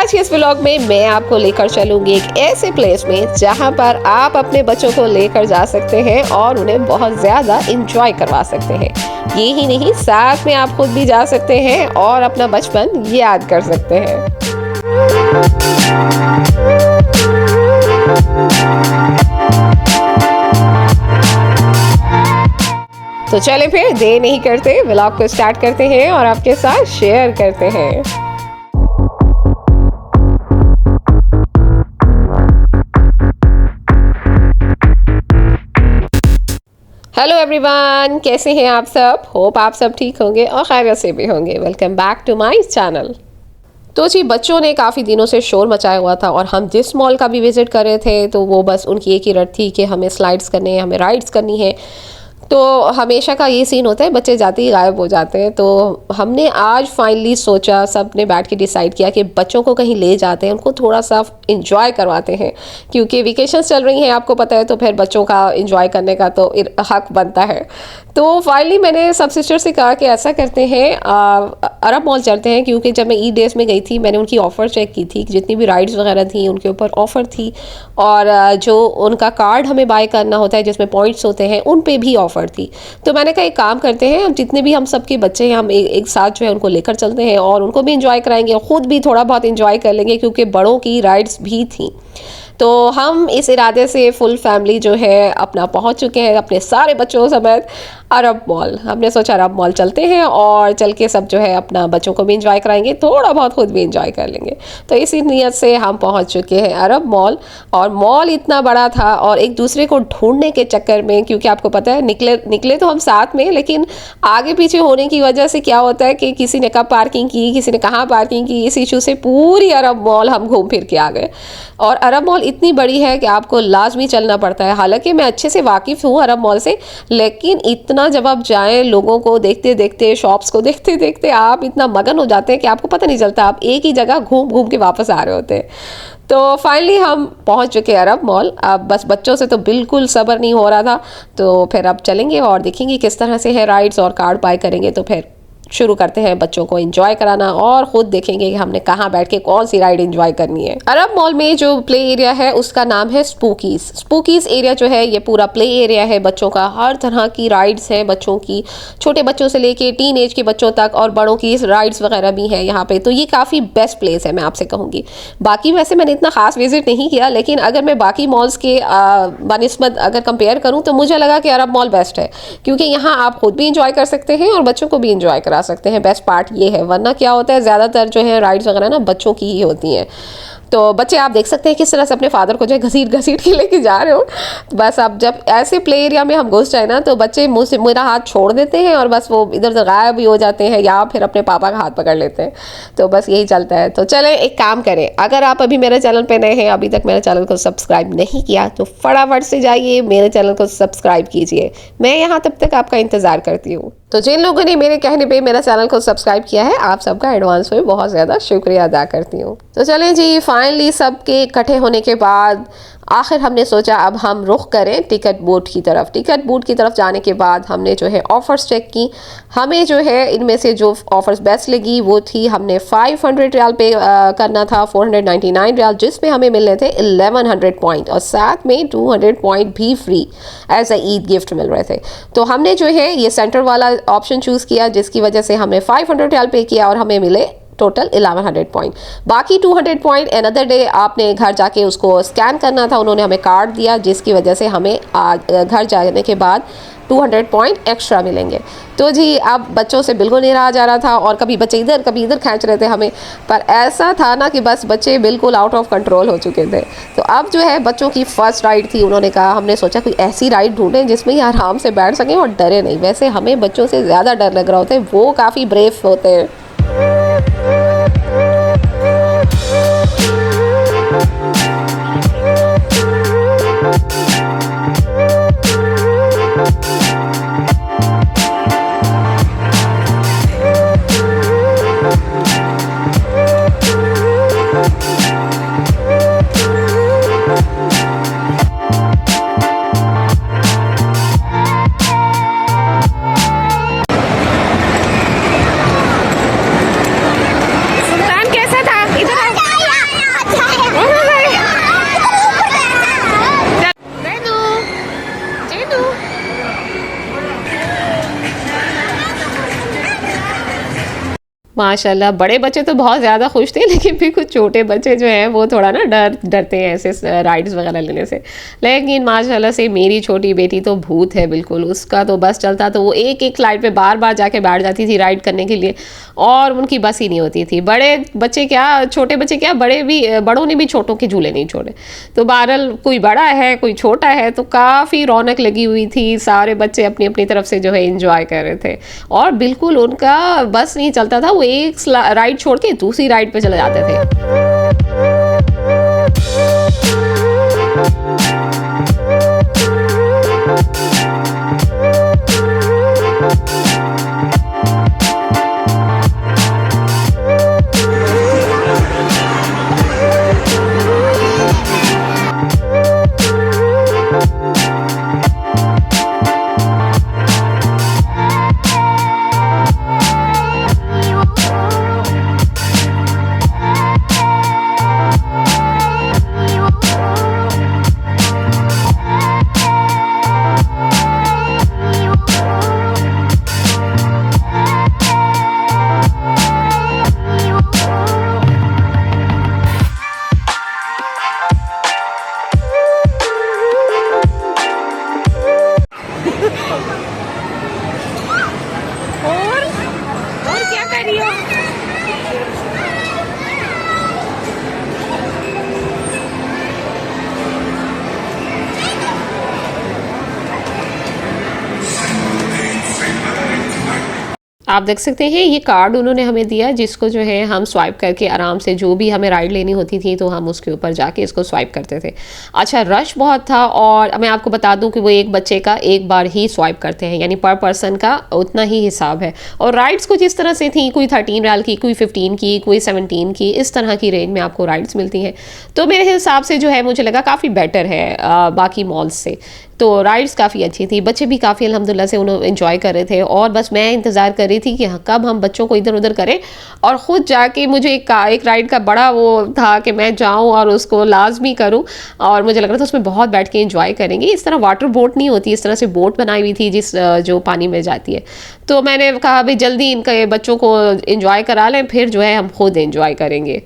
आज के इस व्लॉग में मैं आपको लेकर चलूंगी एक ऐसे प्लेस में जहां पर आप अपने बच्चों को लेकर जा सकते हैं और उन्हें बहुत ज़्यादा इंजॉय करवा सकते हैं। ये ही नहीं, साथ में आप खुद भी जा सकते हैं और अपना बचपन याद कर सकते हैं। तो चले फिर देर नहीं करते, व्लॉग को स्टार्ट करते हैं और आपके साथ शेयर करते हैं। हेलो एवरीवन, कैसे हैं आप सब? होप आप सब ठीक होंगे और खैरियत से भी होंगे। Welcome back to my channel. तो जी, बच्चों ने काफ़ी दिनों से शोर मचाया हुआ था और हम जिस मॉल का भी विज़िट कर रहे थे तो वो बस उनकी एक ही रट थी कि हमें स्लाइड्स करने हैं, हमें राइड्स करनी है। तो हमेशा का ये सीन होता है, बच्चे जाते ही गायब हो जाते हैं। तो हमने आज फाइनली सोचा, सब ने बैठ के डिसाइड किया कि बच्चों को कहीं ले जाते हैं, उनको थोड़ा सा इंजॉय करवाते हैं, क्योंकि वेकेशंस चल रही हैं आपको पता है। तो फिर बच्चों का इंजॉय करने का तो हक बनता है। तो फाइनली मैंने सब सिस्टर से कहा कि ऐसा करते हैं, अरब मॉल चलते हैं, क्योंकि जब मैं ई डेज में गई थी मैंने उनकी ऑफ़र चेक की थी, जितनी भी राइड्स वगैरह थी उनके ऊपर ऑफ़र थी। और जो उनका कार्ड हमें बाय करना होता है जिसमें पॉइंट्स होते हैं, उन पे भी ऑफ़र थी। तो मैंने कहा एक काम करते हैं, जितने भी हम सबके बच्चे हैं हम एक साथ जो है उनको लेकर चलते हैं और उनको भी इंजॉय कराएंगे और ख़ुद भी थोड़ा बहुत इंजॉय कर लेंगे, क्योंकि बड़ों की राइड्स भी थी। तो हम इस इरादे से फुल फैमिली जो है अपना पहुंच चुके हैं अपने सारे बच्चों समेत अरब मॉल। हमने सोचा अरब मॉल चलते हैं और चल के सब जो है अपना बच्चों को भी इंजॉय कराएंगे, थोड़ा बहुत खुद भी इंजॉय कर लेंगे। तो इसी नीयत से हम पहुंच चुके हैं अरब मॉल। और मॉल इतना बड़ा था और एक दूसरे को ढूंढने के चक्कर में, क्योंकि आपको पता है निकले तो हम साथ में, लेकिन आगे पीछे होने की वजह से क्या होता है कि किसी ने कब पार्किंग की, किसी ने कहाँ पार्किंग की, इस इशू से पूरी अरब मॉल हम घूम फिर के आ गए। और अरब मॉल इतनी बड़ी है कि आपको लाजमी चलना पड़ता है। हालांकि मैं अच्छे से वाकिफ़ हूँ अरब मॉल से, लेकिन इतना जब आप जाएं, लोगों को देखते देखते, शॉप्स को देखते देखते आप इतना मगन हो जाते हैं कि आपको पता नहीं चलता, आप एक ही जगह घूम घूम के वापस आ रहे होते हैं। तो फाइनली हम पहुंच चुके हैं अरब मॉल। अब बस बच्चों से तो बिल्कुल सब्र नहीं हो रहा था, तो फिर अब चलेंगे और देखेंगे किस तरह से है राइड्स, और कार्ड बाय करेंगे। तो फिर शुरू करते हैं बच्चों को एंजॉय कराना और ख़ुद देखेंगे कि हमने कहाँ बैठ के कौन सी राइड एंजॉय करनी है। अरब मॉल में जो प्ले एरिया है उसका नाम है स्पूकीज़। स्पूकीज़ एरिया जो है ये पूरा प्ले एरिया है बच्चों का। हर तरह की राइड्स हैं बच्चों की, छोटे बच्चों से लेके टीन एज के बच्चों तक, और बड़ों की राइड्स वगैरह भी हैं यहाँ पे। तो ये काफ़ी बेस्ट प्लेस है, मैं आपसे कहूँगी। बाकी वैसे मैंने इतना खास विजिट नहीं किया, लेकिन अगर मैं बाकी मॉल्स के बनिस्बत अगर कंपेयर करूँ तो मुझे लगा कि अरब मॉल बेस्ट है, क्योंकि यहाँ आप खुद भी इंजॉय कर सकते हैं और बच्चों को भी इंजॉय करा सकते हैं। बेस्ट पार्ट ये है, वरना क्या होता है ज़्यादातर जो है राइड्स वगैरह ना बच्चों की ही होती हैं। तो बच्चे आप देख सकते हैं किस तरह से अपने फादर को जो है घसीट घसीट के लेके जा रहे हो। बस अब जब ऐसे प्ले एरिया में हम घुस जाए ना, तो बच्चे मुँह से मेरा हाथ छोड़ देते हैं और बस वो इधर से गायब भी हो जाते हैं, या फिर अपने पापा का हाथ पकड़ लेते हैं। तो बस यही चलता है। तो चलें एक काम करें, अगर आप अभी मेरे चैनल पे नए हैं, अभी तक मेरे चैनल को सब्सक्राइब नहीं किया, तो फटाफट से जाइए मेरे चैनल को सब्सक्राइब कीजिए। मैं यहाँ तब तक आपका इंतज़ार करती हूँ। तो जिन लोगों ने मेरे कहने पे मेरा चैनल को सब्सक्राइब किया है, आप सबका एडवांस में बहुत ज़्यादा शुक्रिया अदा करती हूँ। तो चलें जी, फाइनली सबके इकट्ठे होने के बाद आखिर हमने सोचा अब हम रुख करें टिकट बूथ की तरफ। टिकट बूथ की तरफ जाने के बाद हमने जो है ऑफ़र्स चेक की। हमें जो है इनमें से जो ऑफ़र्स बेस्ट लगी वो थी, हमने 500 रियाल पे करना था, 499 रियाल, जिसमें हमें मिलने थे 1100 पॉइंट और साथ में 200 पॉइंट भी free as a Eid gift मिल रहे थे। तो हमने जो है ये सेंटर वाला ऑप्शन चूज़ किया, जिसकी वजह से हमने 500 रियाल पे किया और हमें मिले टोटल 1100 पॉइंट। बाकी 200 पॉइंट अनदर डे आपने घर जाके उसको स्कैन करना था। उन्होंने हमें कार्ड दिया, जिसकी वजह से हमें घर जाने के बाद 200 पॉइंट एक्स्ट्रा मिलेंगे। तो जी अब बच्चों से बिल्कुल नहीं रहा जा रहा था और कभी बच्चे इधर कभी इधर खींच रहे थे हमें, पर ऐसा था ना कि बस बच्चे बिल्कुल आउट ऑफ कंट्रोल हो चुके थे। तो अब जो है बच्चों की फ़र्स्ट राइड थी। उन्होंने कहा, हमने सोचा कोई ऐसी राइड ढूंढें जिसमें ये आराम से बैठ सकें और डरे नहीं। वैसे हमें बच्चों से ज़्यादा डर लग रहा होता है, वो काफ़ी ब्रेव होते हैं। माशाल्लाह बड़े बच्चे तो बहुत ज़्यादा खुश थे, लेकिन फिर कुछ छोटे बच्चे जो हैं वो थोड़ा ना डरते हैं ऐसे राइड्स वगैरह लेने से। लेकिन माशाल्लाह से मेरी छोटी बेटी तो भूत है बिल्कुल, उसका तो बस चलता तो वो एक एक स्लाइड पे बार बार जाके बैठ जाती थी राइड करने के लिए, और उनकी बस ही नहीं होती थी। बड़े बच्चे क्या, छोटे बच्चे क्या, बड़ों ने भी छोटों के झूले नहीं छोड़े। तो बहरहाल कोई बड़ा है कोई छोटा है, तो काफ़ी रौनक लगी हुई थी, सारे बच्चे अपनी अपनी तरफ से जो है इंजॉय कर रहे थे, और बिल्कुल उनका बस नहीं चलता था, वो एक राइड छोड़ के दूसरी राइड पे चले जाते थे। और क्या कर रही हो? आप देख सकते हैं ये कार्ड उन्होंने हमें दिया, जिसको जो है हम स्वाइप करके आराम से जो भी हमें राइड लेनी होती थी तो हम उसके ऊपर जाके इसको स्वाइप करते थे। अच्छा, रश बहुत था, और मैं आपको बता दूं कि वो एक बच्चे का एक बार ही स्वाइप करते हैं, यानी पर पर्सन का उतना ही हिसाब है। और राइड्स कुछ इस तरह से थी, कोई 13 रियाल की, कोई 15 की, कोई 17 की, इस तरह की रेंज में आपको राइड्स मिलती हैं। तो मेरे हिसाब से जो है मुझे लगा काफ़ी बेटर है बाकी मॉल्स से। तो राइड्स काफ़ी अच्छी थी, बच्चे भी काफ़ी अल्हम्दुलिल्लाह से उन्हें एंजॉय कर रहे थे, और बस मैं इंतज़ार कर रही थी कि कब हम बच्चों को इधर उधर करें, और ख़ुद जाके मुझे एक राइड का बड़ा वो था कि मैं जाऊं और उसको लाजमी करूं, और मुझे लग रहा था उसमें बहुत बैठ के एंजॉय करेंगे। इस तरह वाटर बोट नहीं होती, इस तरह से बोट बनाई हुई थी जो पानी में जाती है। तो मैंने कहा भाई जल्दी इनके बच्चों को एंजॉय करा लें, फिर जो है हम खुद एंजॉय करेंगे।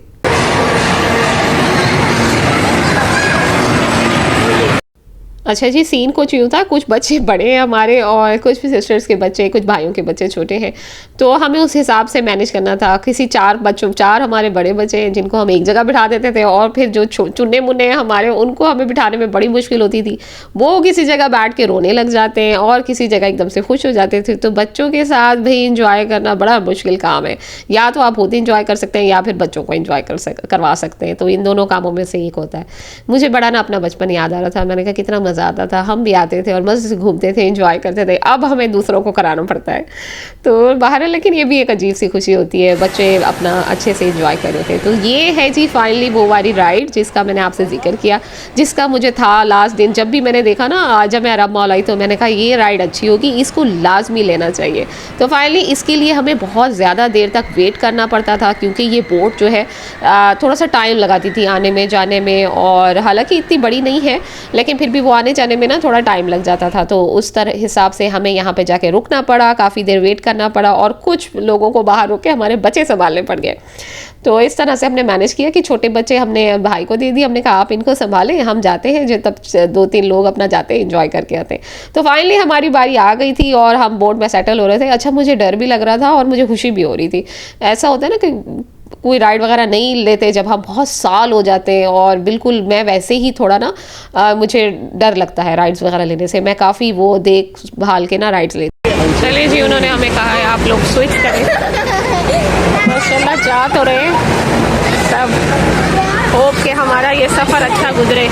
अच्छा जी, सीन कुछ यूँ था, कुछ बच्चे बड़े हैं हमारे, और कुछ भी सिस्टर्स के बच्चे, कुछ भाइयों के बच्चे छोटे हैं, तो हमें उस हिसाब से मैनेज करना था। किसी चार हमारे बड़े बच्चे हैं जिनको हम एक जगह बिठा देते थे, और फिर जो चुन्ने मुन्ने हैं हमारे, उनको हमें बिठाने में बड़ी मुश्किल होती थी। वो किसी जगह बैठ के रोने लग जाते हैं, और किसी जगह एकदम से खुश हो जाते थे। तो बच्चों के साथ भाई इंजॉय करना बड़ा मुश्किल काम है, या तो आप खुद इंजॉय कर सकते हैं या फिर बच्चों को इंजॉय करवा सकते हैं, तो इन दोनों कामों में से एक होता है। मुझे बड़ा ना अपना बचपन याद आ रहा था, मैंने कहा कितना मज़ा आता था, हम भी आते थे और मस्त से घूमते थे, एंजॉय करते थे, अब हमें दूसरों को कराना पड़ता है। तो बाहर, लेकिन ये भी एक अजीब सी खुशी होती है, बच्चे अपना अच्छे से एंजॉय कर रहे थे। तो ये है जी फाइनली वो वाली राइड जिसका मैंने आपसे जिक्र किया, जिसका मुझे था लास्ट दिन, जब भी मैंने देखा ना, जब मैं अरब मॉल आई तो मैंने कहा ये राइड अच्छी होगी, इसको लाजमी लेना चाहिए। तो फाइनली इसके लिए हमें बहुत ज़्यादा देर तक वेट करना पड़ता था, क्योंकि ये बोट जो है थोड़ा सा टाइम लगाती थी आने में जाने में, और हालांकि इतनी बड़ी नहीं है, लेकिन फिर भी वो आने जाने में ना थोड़ा टाइम लग जाता था। तो उस तरह हिसाब से हमें यहाँ पे जाके रुकना पड़ा, काफ़ी देर वेट करना पड़ा, और कुछ लोगों को बाहर रोक के हमारे बच्चे संभालने पड़ गए। तो इस तरह से हमने मैनेज किया कि छोटे बच्चे हमने भाई को दे दी, हमने कहा आप इनको संभालें, हम जाते हैं, जो तब 2-3 लोग अपना जाते हैं, इंजॉय करके आते हैं। तो फाइनली हमारी बारी आ गई थी, और हम बोट में सेटल हो रहे थे। अच्छा, मुझे डर भी लग रहा था और मुझे खुशी भी हो रही थी। ऐसा होता है ना कि कोई राइड वगैरह नहीं लेते जब हम बहुत साल हो जाते हैं, और बिल्कुल मैं वैसे ही थोड़ा ना मुझे डर लगता है राइड्स वगैरह लेने से, मैं काफ़ी वो देख भाल के ना राइड्स लेती हूँ। चलिए जी, उन्होंने हमें कहा है आप लोग स्विच करें, माशाल्लाह जा तो रहे सब, होप कि हमारा ये सफ़र अच्छा गुजरे।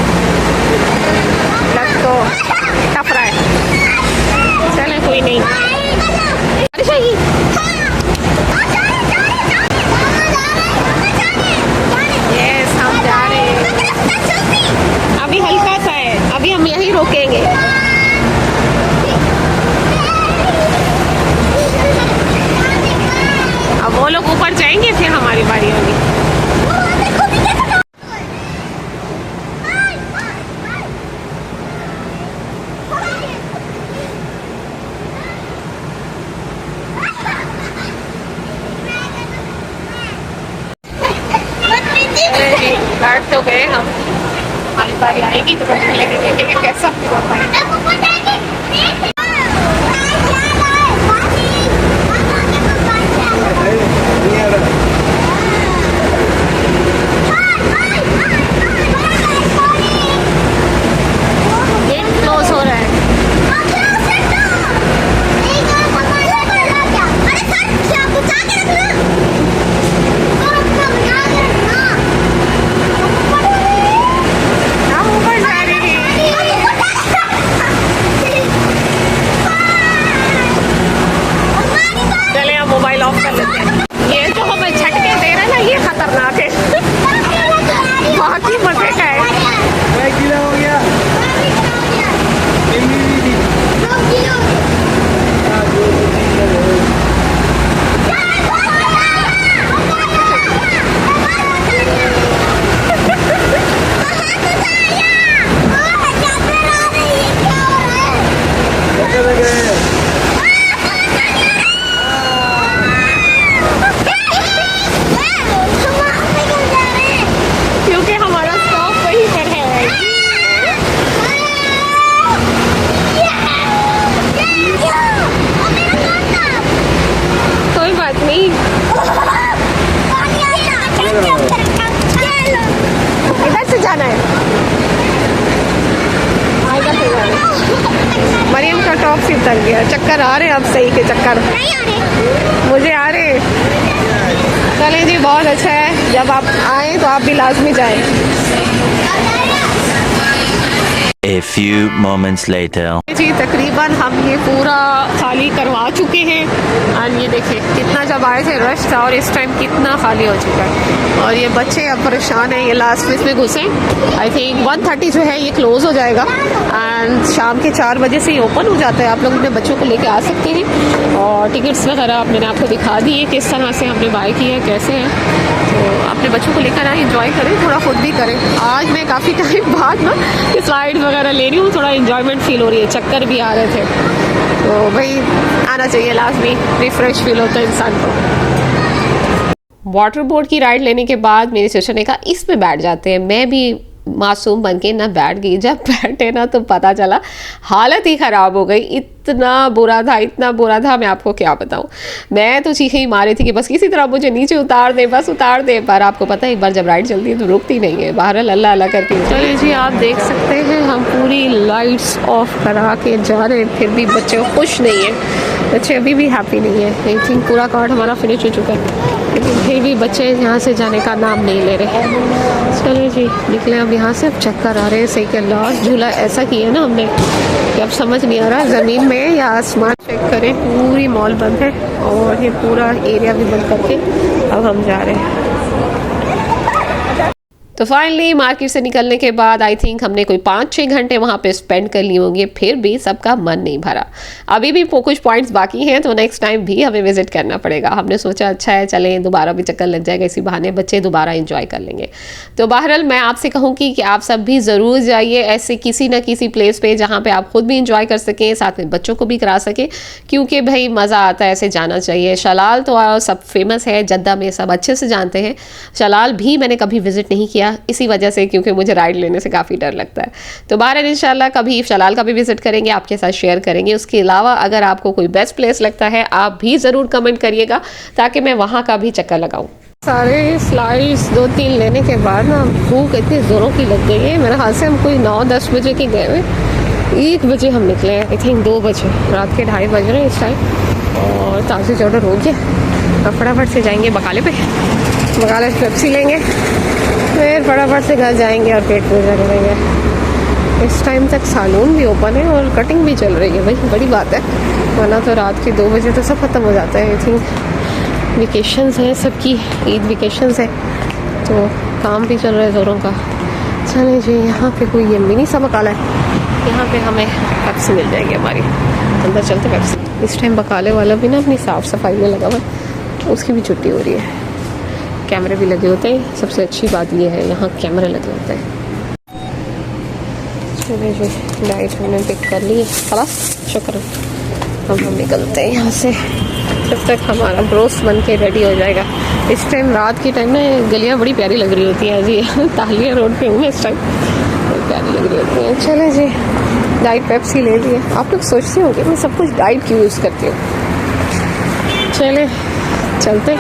लग तो टफ रहा है, चलें कोई नहीं। यस, हम जा रहे हैं, अभी हल्का सा है, अभी हम यहीं रोकेंगे। अब वो लोग ऊपर जाएंगे, फिर हमारी बारी होगी। बैठ तो गए हम, हमारी बारी आएगी तो बच्चे लेके देखेंगे कैसा होता है। गेट क्लोज हो रहा है। चले हम मोबाइल ऑफ कर लेते हैं। ये जो हमें झटके दे रहे हैं ना, ये खतरनाक है। बाकी मजे का है। हो गया क्योंकि हमारा स्टॉप वहीं पर है। कोई बात नहीं, इधर से जाना है। आएगा तो जाना है। मरियम का टॉप से उतर गया। चक्कर आ रहे हैं अब, सही के चक्कर मुझे आ रहे हैं। चलें जी, बहुत अच्छा है। जब आप आए तो आप भी लाजमी जाएं। A few moments later. जी तकरीबन हम ये पूरा खाली करवा चुके हैं। और ये देखिए कितना, जब आए थे रश था और इस टाइम कितना खाली हो चुका है। और ये बच्चे अब परेशान हैं। ये लास्ट फेज में घुसे। आई थिंक 1:30 जो है ये क्लोज हो जाएगा एंड शाम के 4 बजे से ये ओपन हो जाता है। आप लोग अपने बच्चों को लेके आ सकते हैं और टिकट्स वगैरह मैंने आपको दिखा दी है किस तरह से हमने बाय की है, कैसे है। तो अपने बच्चों को लेकर आए, इंजॉय करें, थोड़ा खुद भी करें। आज मैं काफ़ी टाइम बाद ना स्लाइड वगैरह ले रही हूँ, थोड़ा इंजॉयमेंट फील हो रही है। चक्कर भी आ रहे थे तो भाई आना चाहिए, लास्ट में रिफ्रेश फील होता है इंसान को। वाटर बोर्ड की राइड लेने के बाद मेरे सिस्टर ने कहा इस पे बैठ जाते हैं। मैं भी मासूम बन के ना बैठ गई। जब बैठे ना तो पता चला हालत ही ख़राब हो गई। इतना बुरा था, इतना बुरा था, मैं आपको क्या बताऊं। मैं तो चीखें ही मारी थी कि बस किसी तरह मुझे नीचे उतार दे, बस उतार दे। पर आपको पता है एक बार जब राइड चलती है तो रुकती नहीं है। बहरहाल अल्लाह अल्लाह करके। चलिए जी, आप देख सकते हैं हम पूरी लाइट्स ऑफ करा के जा रहे हैं, फिर भी बच्चे खुश नहीं है। बच्चे अभी भी हैप्पी नहीं है। आई थिंक पूरा कार्ड हमारा फिनिश हो चुका है, लेकिन फिर भी बच्चे यहाँ से जाने का नाम नहीं ले रहे। चलिए जी निकले अब यहाँ से। अब चक्कर आ रहे हैं। सही क्या लास्ट झूला ऐसा किया ना हमने कि अब समझ नहीं आ रहा ज़मीन में या आसमान। चेक करें, पूरी मॉल बंद है और ये पूरा एरिया भी बंद करके अब हम जा रहे हैं। तो फाइनली मार्केट से निकलने के बाद आई थिंक हमने कोई 5-6 घंटे वहाँ पे स्पेंड कर लिए होंगे, फिर भी सबका मन नहीं भरा। अभी भी कुछ पॉइंट्स बाकी हैं तो नेक्स्ट टाइम भी हमें विजिट करना पड़ेगा। हमने सोचा अच्छा है चलें, दोबारा भी चक्कर लग जाएगा, इसी बहाने बच्चे दोबारा एंजॉय कर लेंगे। तो बहरहाल मैं आपसे कहूँगी कि आप सब भी ज़रूर जाइए ऐसे किसी न किसी प्लेस पे जहाँ पे आप खुद भी इंजॉय कर सकें, साथ में बच्चों को भी करा सकें, क्योंकि भाई मज़ा आता है, ऐसे जाना चाहिए। शलाल तो सब फेमस है, जद्दा में सब अच्छे से जानते हैं। शलाल भी मैंने कभी विजिट नहीं किया इसी वजह से, क्योंकि मुझे राइड लेने से काफ़ी डर लगता है। तो बहरहाल इंशाल्लाह कभी शलाल का भी विजिट करेंगे, आपके साथ शेयर करेंगे। उसके अलावा अगर आपको कोई बेस्ट प्लेस लगता है आप भी ज़रूर कमेंट करिएगा ताकि मैं वहाँ का भी चक्कर लगाऊँ। सारे स्लाइड्स 2-3 लेने के बाद ना भूख इतनी ज़ोरों की लग गई है। मेरे ख्याल से हम कोई 9-10 बजे के गए हुए, 1 बजे हम निकले हैं। आई थिंक 2 बजे, रात के 2:30 बज रहे हैं इस टाइम। और ताज़ी से ऑर्डर हो गया। अब फटाफट से जाएंगे बकाले पे, बकाले से पेप्सी लेंगे, फिर फटाफट से घर जाएंगे और पेट पूजा करेंगे। इस टाइम तक सालून भी ओपन है और कटिंग भी चल रही है, भाई बड़ी बात है। वरना तो रात के 2 बजे तो सब ख़त्म हो जाता है। आई थिंक वेकेशंस हैं सबकी, ईद वेकेशंस है तो काम भी चल रहा है ज़ोरों का। चलें जी, यहाँ पे कोई ये मिनी सा बकाला है, यहाँ पे हमें पेप्सी मिल जाएगी हमारी। अंदर चलते पेप्सी। इस टाइम बकाले वाला भी ना अपनी साफ़ सफाई में लगा हुआ है, उसकी भी छुट्टी हो रही है। कैमरे भी लगे होते हैं, सबसे अच्छी बात ये है यहाँ कैमरे लगे होते हैं। चलिए जी, डाइट हमने पिक कर ली, खलास शुक्र। अब हम निकलते हैं यहाँ से, जब तक हमारा ब्रोस्ट बन के रेडी हो जाएगा। इस टाइम रात के टाइम ना गलियाँ बड़ी प्यारी लग रही होती हैं जी। तालिया रोड पे हूँ मैं इस टाइम, बड़ी प्यारी लग रही होती हैं। चले जी, डाइट पेप्सी ले लिए। आप लोग सोचते होंगे मैं सब कुछ डाइट क्यों यूज़ करती हूँ। चले चलते,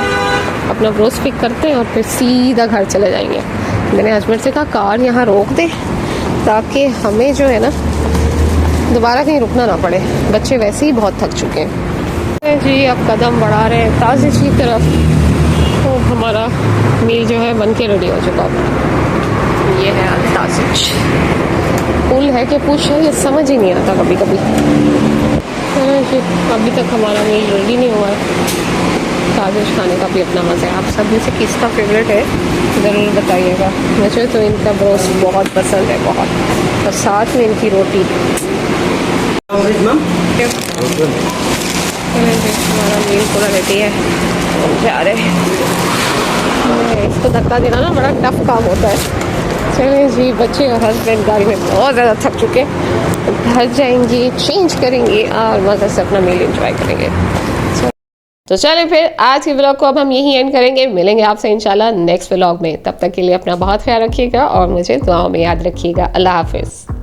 अपना ब्रोस पिक करते हैं और फिर सीधा घर चले जाएंगे। मैंने हस्बैंड से कहा कार यहाँ रोक दे ताकि हमें जो है ना दोबारा कहीं रुकना ना पड़े, बच्चे वैसे ही बहुत थक चुके हैं जी। अब कदम बढ़ा रहे हैं ताज़ी की तरफ। तो हमारा मील जो है बन के रेडी हो चुका है। ये है ताज़ी पुल है कि पुश है ये समझ ही नहीं आता कभी कभी। अभी तक हमारा मील रेडी नहीं हुआ है। ताज़ी खाने का भी अपना मज़ा है। आप सब में से किसका फेवरेट है ज़रूर बताइएगा। मुझे तो इनका ब्रोस्ट बहुत पसंद है, बहुत, और साथ में इनकी रोटी। हमारा मील पूरा रेडी है, जा रहे हैं। इसको धक्का देना ना बड़ा टफ काम होता है। चले जी, बच्चे और हस्बैंड गाड़ी में बहुत ज़्यादा थक चुके, तो घर जाएंगी, चेंज करेंगी और मज़े से अपना मील एंजॉय करेंगे। तो चलें फिर आज के व्लॉग को अब हम यहीं एंड करेंगे। मिलेंगे आपसे इंशाल्लाह नेक्स्ट व्लॉग में। तब तक के लिए अपना बहुत ख्याल रखिएगा और मुझे दुआओं में याद रखिएगा। अल्लाह हाफिज़।